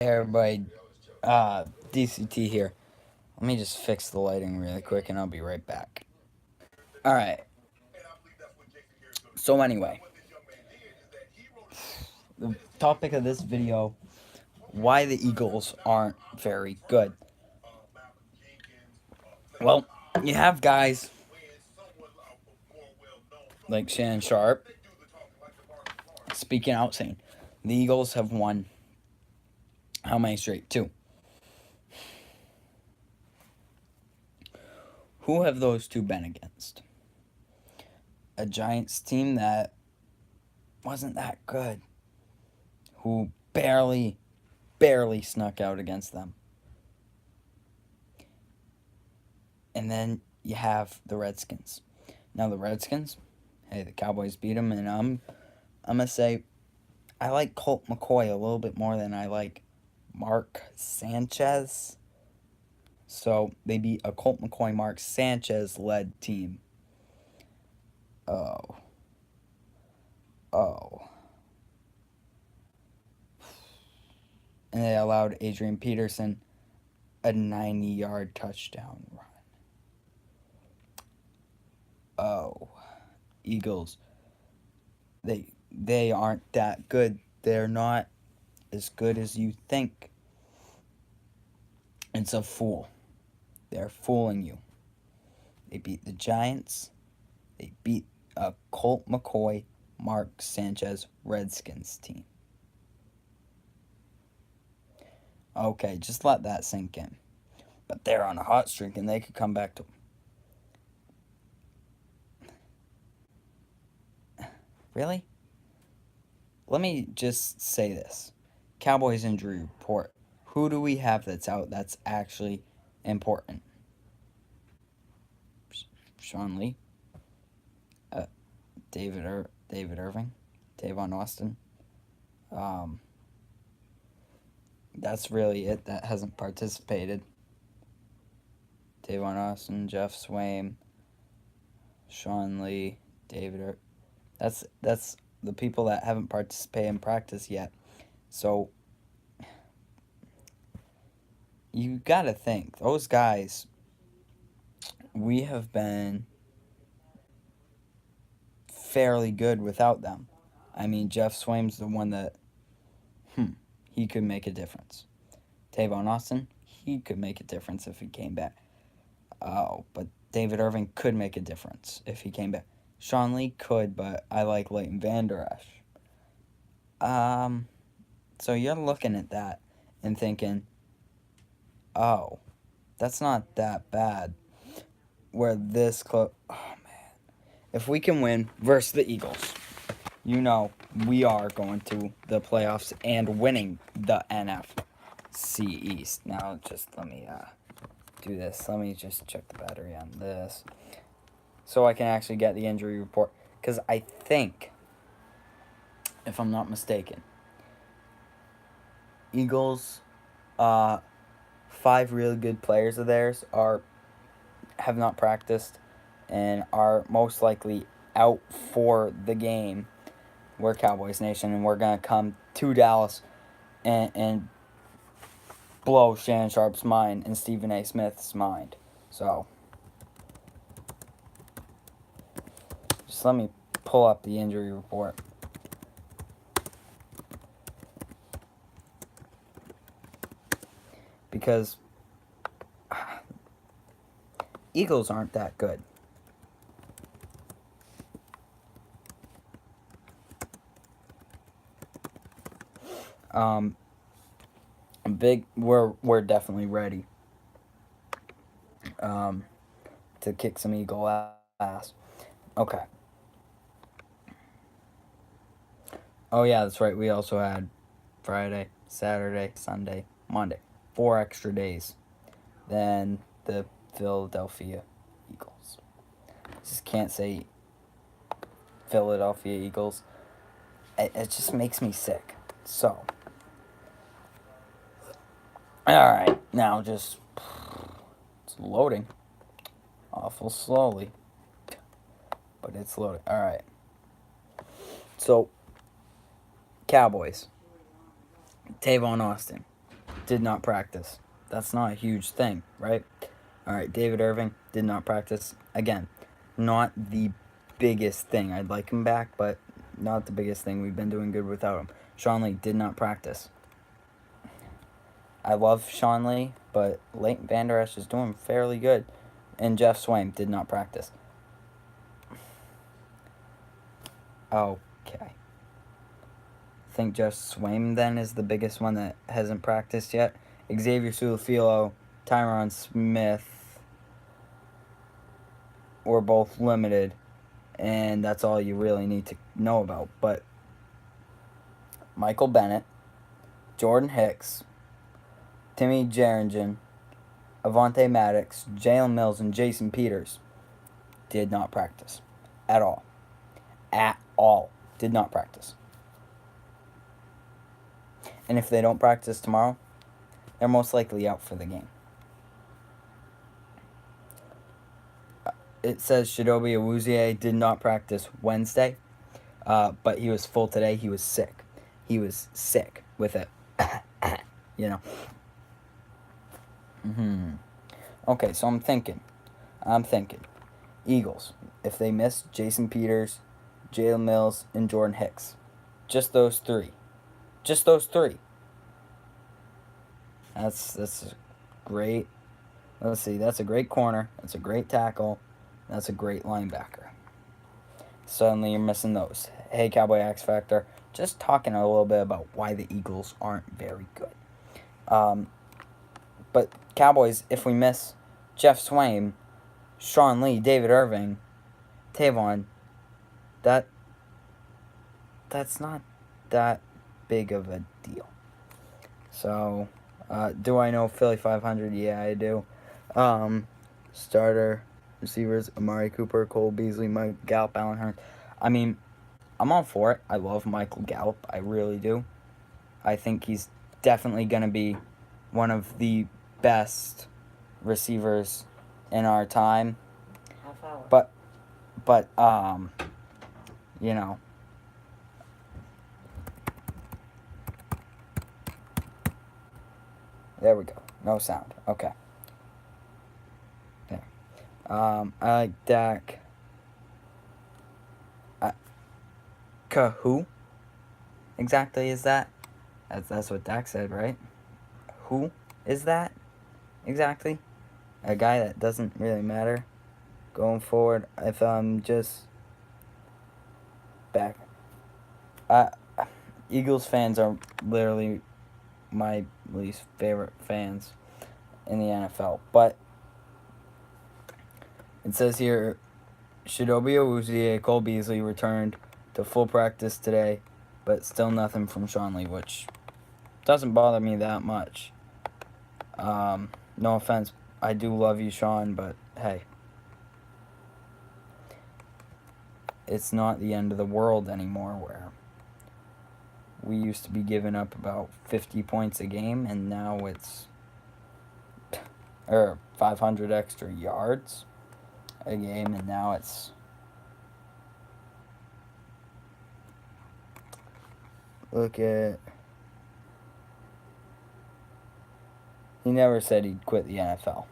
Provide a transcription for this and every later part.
Hey everybody, DCT here. Let me just fix the lighting really quick and I'll be right back. Alright, so anyway, the topic of this video, why the Eagles aren't very good. Well, you have guys like Shannon Sharp speaking out saying the Eagles have won how many straight? Two. Who have those two been against? A Giants team that wasn't that good, who barely snuck out against them. And then you have the Redskins. Now the Redskins, hey, the Cowboys beat them, and I'm gonna say I like Colt McCoy a little bit more than I like Mark Sanchez. So they beat a Colt McCoy, Mark Sanchez led team. Oh, oh, and they allowed Adrian Peterson a 90-yard touchdown run. Oh, Eagles. They aren't that good. They're not as good as you think. It's a fool. They're fooling you. They beat the Giants. They beat a Colt McCoy, Mark Sanchez Redskins team. Okay, just let that sink in. But they're on a hot streak and they could come back to. Really? Let me just say this. Cowboys injury report. Who do we have that's out that's actually important? Sean Lee, David Irving, Tavon Austin. That's really it that hasn't participated. Tavon Austin, Jeff Swaim, Sean Lee, That's the people that haven't participated in practice yet. So you gotta think, those guys, we have been fairly good without them. I mean, Jeff Swaim's the one that, he could make a difference. Tavon Austin, he could make a difference if he came back. Oh, but David Irving could make a difference if he came back. Sean Lee could, but I like Leighton Vander Esch. So you're looking at that and thinking, oh, that's not that bad. Where this club, oh man, if we can win versus the Eagles, we are going to the playoffs and winning the NFC East. Now, just let me do this. Let me just check the battery on this so I can actually get the injury report. Because I think, if I'm not mistaken, Eagles, 5 really good players of theirs have not practiced and are most likely out for the game. We're Cowboys Nation, and we're going to come to Dallas and blow Shannon Sharp's mind and Stephen A. Smith's mind. So, just let me pull up the injury report. Because Eagles aren't that good. We're definitely ready to kick some Eagle ass. Okay. Oh yeah, that's right. We also had Friday, Saturday, Sunday, Monday. 4 extra days than the Philadelphia Eagles. Just can't say Philadelphia Eagles. It just makes me sick. So, alright, now just, it's loading awful slowly, but it's loading. Alright, so, Cowboys, Tavon Austin, did not practice. That's not a huge thing, right? All right, David Irving did not practice. Again, not the biggest thing. I'd like him back, but not the biggest thing. We've been doing good without him. Sean Lee did not practice. I love Sean Lee, but Leighton Vander Esch is doing fairly good. And Jeff Swaim did not practice. Okay. I think Jeff Swaim then is the biggest one that hasn't practiced yet. Xavier Su'a-Filo, Tyron Smith were both limited, and that's all you really need to know about. But Michael Bennett, Jordan Hicks, Timmy Jernigan, Avonte Maddox, Jalen Mills, and Jason Peters did not practice at all. At all. Did not practice. And if they don't practice tomorrow, they're most likely out for the game. It says Chidobe Awuzie did not practice Wednesday, but he was full today. He was sick. He was sick with it. You know. Okay, so I'm thinking. Eagles, if they miss Jason Peters, Jalen Mills, and Jordan Hicks. Just those three. That's great. Let's see, that's a great corner. That's a great tackle. That's a great linebacker. Suddenly you're missing those. Hey, Cowboy X Factor. Just talking a little bit about why the Eagles aren't very good. But Cowboys, if we miss Jeff Swaim, Sean Lee, David Irving, Tavon, that's not that big of a deal. So, do I know Philly 500? Yeah, I do. Starter receivers, Amari Cooper, Cole Beasley, Mike Gallup, Allen Hurns. I mean, I'm all for it. I love Michael Gallup. I really do. I think he's definitely going to be one of the best receivers in our time. Half hour. But you know. There we go. No sound. Okay. There. I like Dak. Who exactly is that? That's what Dak said, right? Who is that exactly? A guy that doesn't really matter going forward. If I'm just back. Eagles fans are literally my least favorite fans in the NFL. But it says here, Chidobe Awuzie, Cole Beasley returned to full practice today, but still nothing from Sean Lee, which doesn't bother me that much. No offense, I do love you, Sean, but hey, it's not the end of the world anymore where we used to be giving up about 50 points a game, and now it's 500 extra yards a game, and now it's look at. He never said he'd quit the NFL.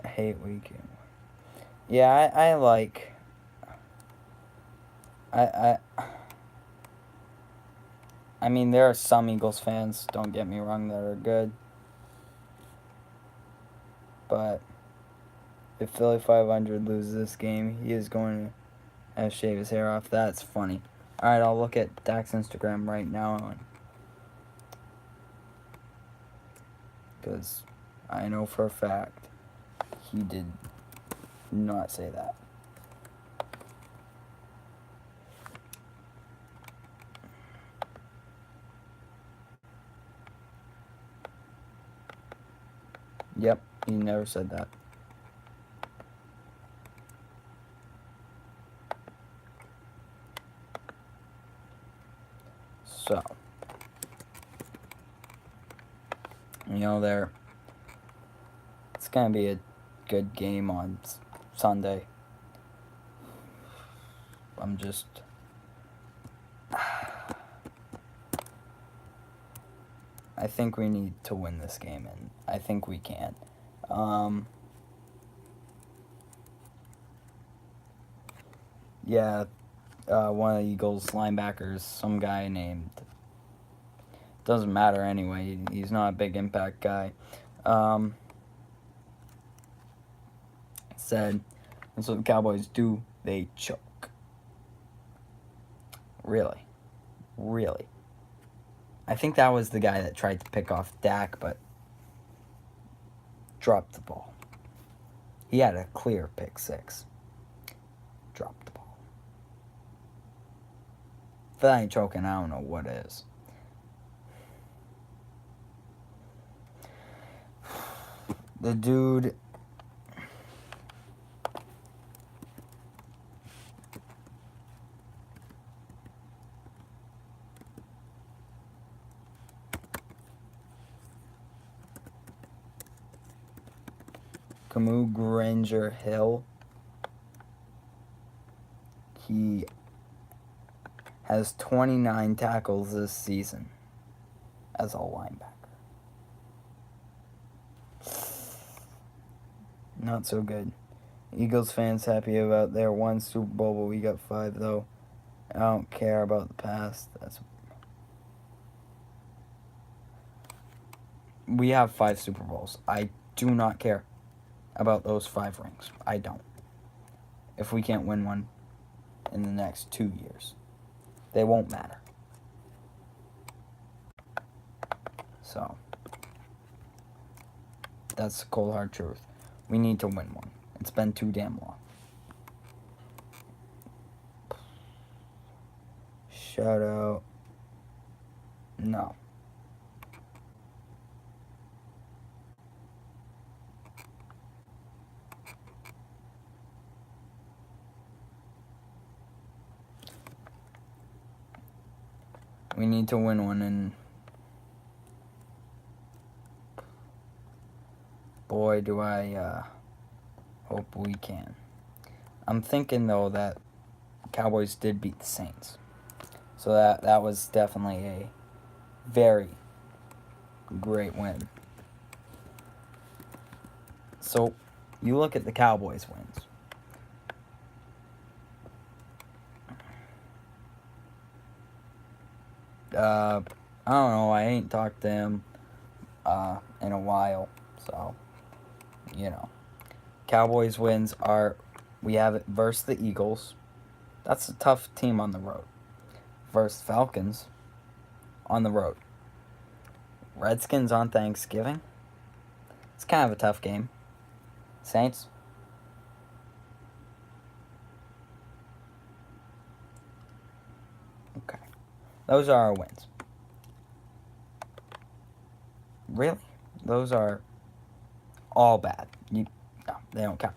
I hate weekend. Yeah, I like. I mean, there are some Eagles fans, don't get me wrong, that are good. But if Philly 500 loses this game, he is going to have to shave his hair off. That's funny. Alright, I'll look at Dak's Instagram right now. Because I know for a fact he did not say that. Yep, he never said that. So, it's going to be a good game on Sunday. I'm just... I think we need to win this game, and I think we can. Yeah, one of the Eagles linebackers, some guy named... Doesn't matter anyway. He's not a big impact guy. Said, that's what the Cowboys do. They choke. Really? Really? I think that was the guy that tried to pick off Dak, but dropped the ball. He had a clear pick six. Dropped the ball. If that ain't choking, I don't know what is. The dude... Camus Granger Hill. He has 29 tackles this season as a linebacker. Not so good. Eagles fans happy about their one Super Bowl, but we got 5 though. I don't care about the past. We have 5 Super Bowls. I do not care about those 5 rings. I don't. If we can't win one in the next 2 years, they won't matter. So, that's the cold hard truth. We need to win one. It's been too damn long. Shout out. No. We need to win one, and boy, do I hope we can. I'm thinking, though, that Cowboys did beat the Saints. So that was definitely a very great win. So, you look at the Cowboys' wins. I don't know. I ain't talked to him in a while. So, you know. Cowboys wins are, we have it versus the Eagles. That's a tough team on the road. Versus Falcons on the road. Redskins on Thanksgiving. It's kind of a tough game. Saints. Okay. Those are our wins. Really? Those are all bad. No, they don't count.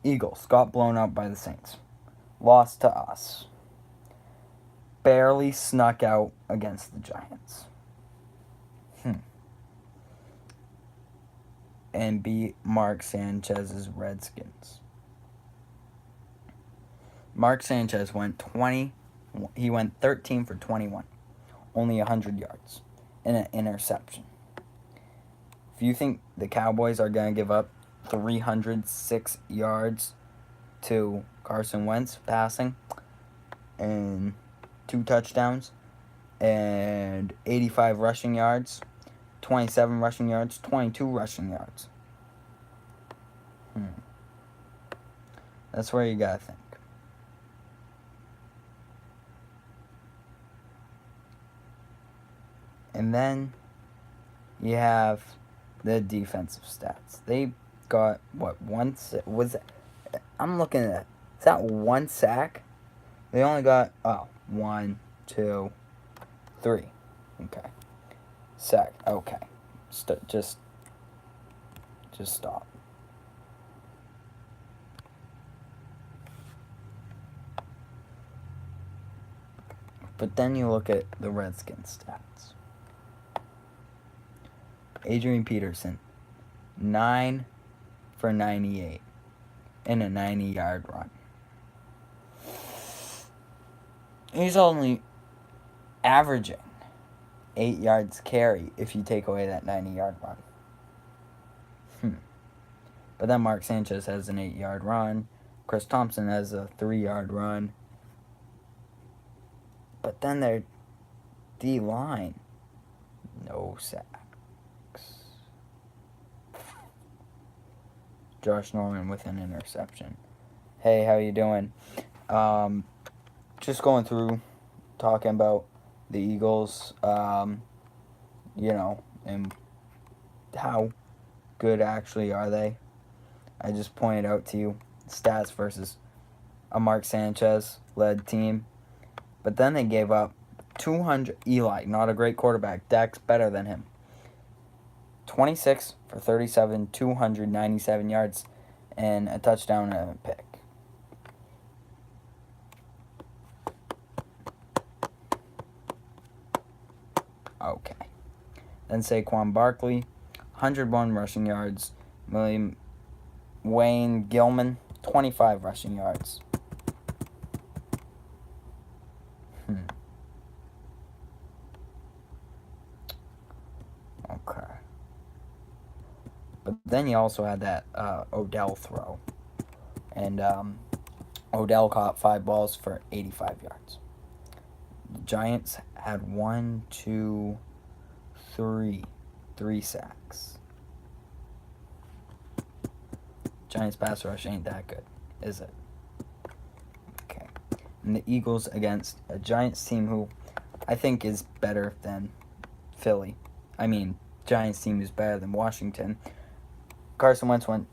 Eagles got blown out by the Saints. Lost to us. Barely snuck out against the Giants. And beat Mark Sanchez's Redskins. Mark Sanchez went 13 for 21. Only 100 yards. And an interception. If you think the Cowboys are going to give up 306 yards to Carson Wentz passing and 2 touchdowns and 85 rushing yards, 27 rushing yards, 22 rushing yards. That's where you got to think. And then you have the defensive stats. They got, what, I'm looking at, is that 1 sack? They only got, 1, 2, 3. Okay. Sack, okay. Just stop. But then you look at the Redskins stats. Adrian Peterson, 9 for 98 in a 90-yard run. He's only averaging 8 yards carry if you take away that 90-yard run. But then Mark Sanchez has an 8-yard run. Chris Thompson has a 3-yard run. But then their D-line, no sacks. Josh Norman with an interception. Hey, how you doing? Just going through, talking about the Eagles, you know, and how good actually are they. I just pointed out to you stats versus a Mark Sanchez-led team. But then they gave up 200. Eli, not a great quarterback. Dak's better than him. 26 for 37, 297 yards, and a touchdown and a pick. Okay. Then Saquon Barkley, 101 rushing yards. Wayne Gilman, 25 rushing yards. Okay. But then you also had that Odell throw. And Odell caught 5 balls for 85 yards. The Giants had 3 sacks. Giants pass rush ain't that good, is it? Okay. And the Eagles against a Giants team who I think is better than Philly. I mean, Giants team is better than Washington. Carson Wentz went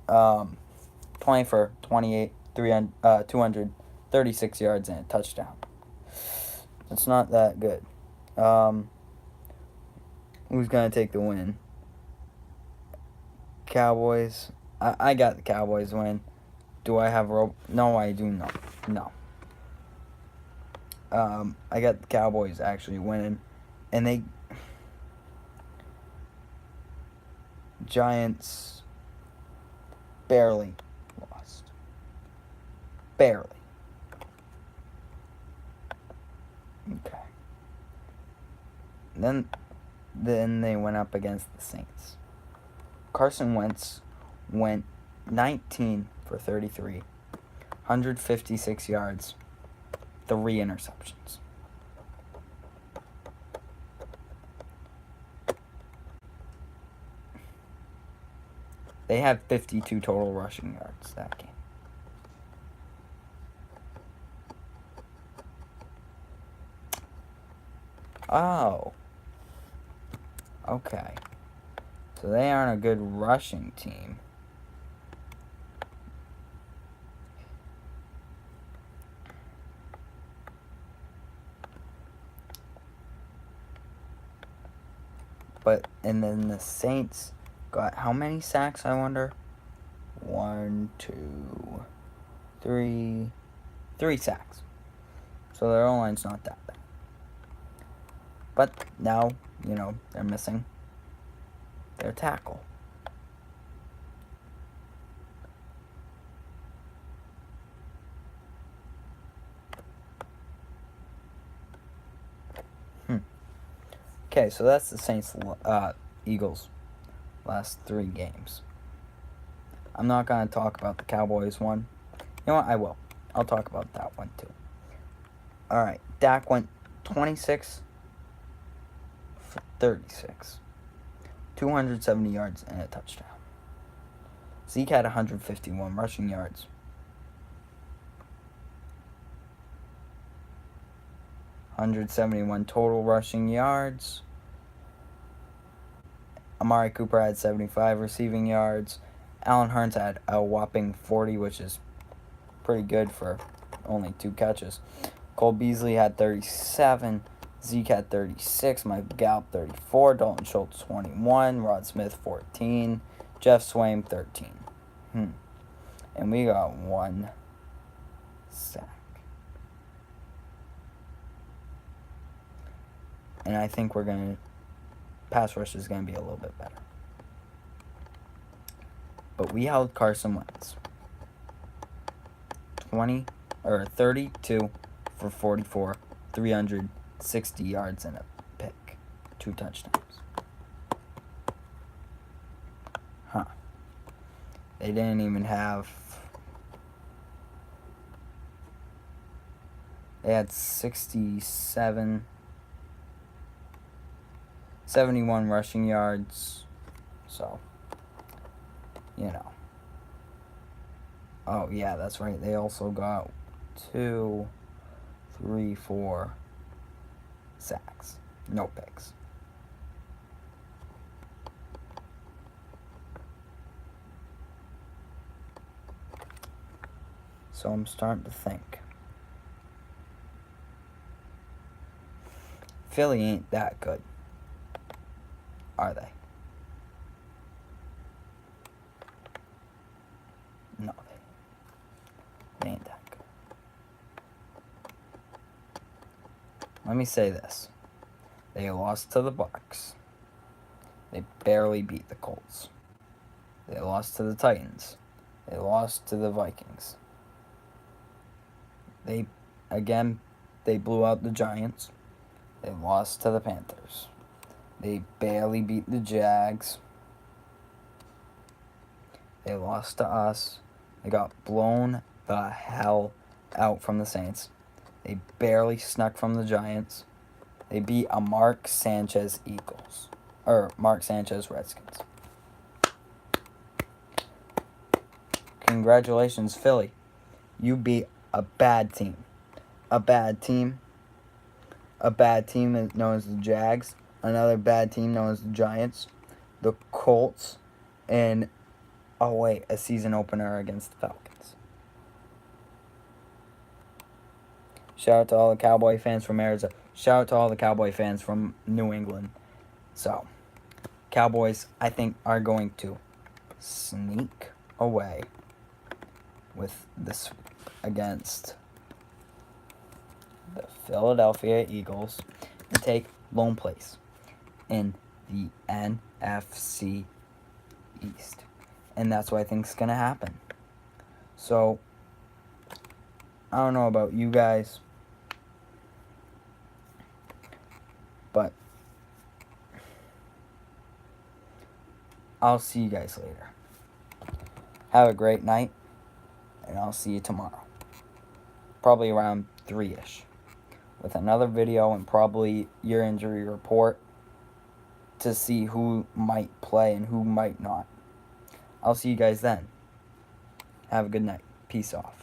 20 for 28, 236 yards and a touchdown. It's not that good. Who's going to take the win? Cowboys. I got the Cowboys win. Do I have No, I do not. No. I got the Cowboys actually winning. And they... Giants barely lost. Barely. Okay. Then they went up against the Saints. Carson Wentz went 19 for 33, 156 yards, 3 interceptions. They had 52 total rushing yards that game. Oh. Okay. So they aren't a good rushing team. And then the Saints got how many sacks, I wonder? 1, 2, 3. 3 sacks. So their O-line's not that bad. But now, they're missing their tackle. Okay, so that's the Saints, Eagles last 3 games. I'm not going to talk about the Cowboys one. You know what? I will. I'll talk about that one too. Alright, Dak went 26 for 36. 270 yards and a touchdown. Zeke had 151 rushing yards. $171 total rushing yards. Amari Cooper had 75 receiving yards. Allen Hurns had a whopping 40, which is pretty good for only 2 catches. Cole Beasley had 37. Zeke had 36. Mike Gallup 34. Dalton Schultz 21. Rod Smith 14. Jeff Swaim 13. And we got 1 sack. And I think pass rush is going to be a little bit better. But we held Carson Wentz 32 for 44, 360 yards and a pick. 2 touchdowns. Huh. They didn't even have... They had 71 rushing yards. So, you know. Oh, yeah, that's right. They also got 2, 3, 4 sacks. No picks. So I'm starting to think. Philly ain't that good, are they? No, they ain't that good. Let me say this. They lost to the Bucs. They barely beat the Colts. They lost to the Titans. They lost to the Vikings. They blew out the Giants. They lost to the Panthers. They barely beat the Jags. They lost to us. They got blown the hell out from the Saints. They barely snuck from the Giants. They beat a Mark Sanchez Redskins. Congratulations, Philly. You beat a bad team. A bad team is known as the Jags. Another bad team known as the Giants. The Colts. And, a season opener against the Falcons. Shout out to all the Cowboy fans from Arizona. Shout out to all the Cowboy fans from New England. So, Cowboys, I think, are going to sneak away with this against the Philadelphia Eagles and take lone place in the NFC East. And that's what I think is going to happen. So, I don't know about you guys, but I'll see you guys later. Have a great night, and I'll see you tomorrow. Probably around 3-ish. With another video and probably your injury report to see who might play and who might not. I'll see you guys then. Have a good night. Peace off.